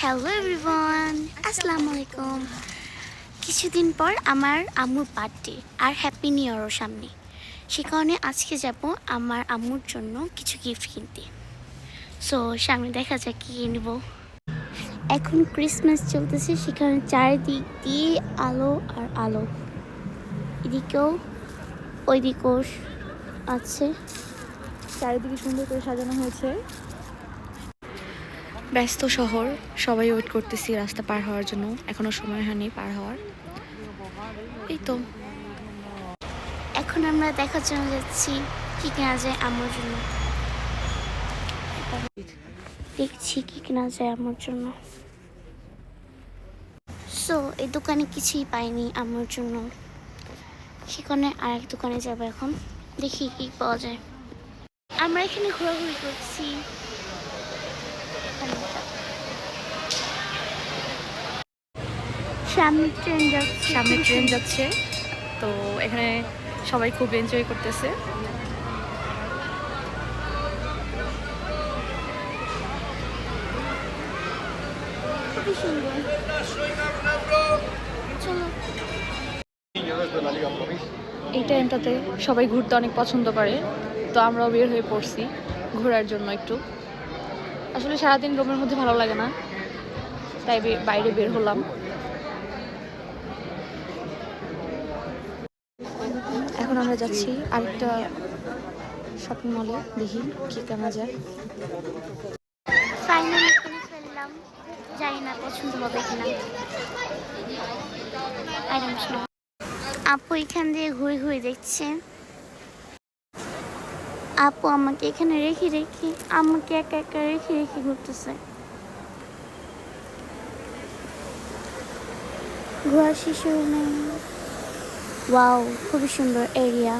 Hello everyone, আসসালামু আলাইকুম। কিছুদিন পর আমার আম্মুর বার্থডে আর হ্যাপি নিউ ইয়ারও সামনে। সে কারণে আজকে যাব আমার আম্মুর জন্য কিছু গিফট কিনতে। সো সামনে দেখা যাক কী কিনবো। এখন ক্রিসমাস চলতেছে, সেখানে চারিদিক দিয়ে আলো আর আলো, এদিকেও ওইদিকেও আছে। চারিদিকে সুন্দর করে সাজানো হয়েছে। ব্যস্ত শহর, সবাই ওয়েট করতেছি রাস্তা পার হওয়ার জন্য। এখনো সময় হয়নি পার হওয়ার। এই তো এখন আমরা দেখার জন্য যাচ্ছি কী কেনা যায় আম্মুর জন্য। দেখছি কী কেনা যায় আম্মুর জন্য। সো এই দোকানে কিছুই পাইনি আম্মুর জন্য, সেখানে আরেক দোকানে যাবো। এখন দেখি কি পাওয়া যায়। আমরা এখানে ঘোরাঘুরি করছি। সামনে ট্রেন যাচ্ছে, তো এখানে সবাই খুব এনজয় করতেছে। খুবই সুন্দর। চলো। এই টাইমটাতে সবাই ঘুরতে অনেক পছন্দ করে, তো আমরাও বের হয়ে পড়ছি ঘোরার জন্য একটু। আসলে সারাদিন রুমের মধ্যে ভালো লাগে না, তাই বাইরে বের হলাম। এখন আমরা যাচ্ছি আরেকটা শপিং মলে, দেখি কি কেনা যায়। ফাইনালি কিনে ফেললাম, জানি না পছন্দ হবে কিনা। আপু এখান দিয়ে ঘুরে ঘুরে দেখছে। আপু আমাকে এখানে রেখে রেখে আমাকে একা একা রেখে রেখে ঘুরতেছে। ঘোরা শিশু নেই। ওয়াও, খুবই সুন্দর এরিয়া।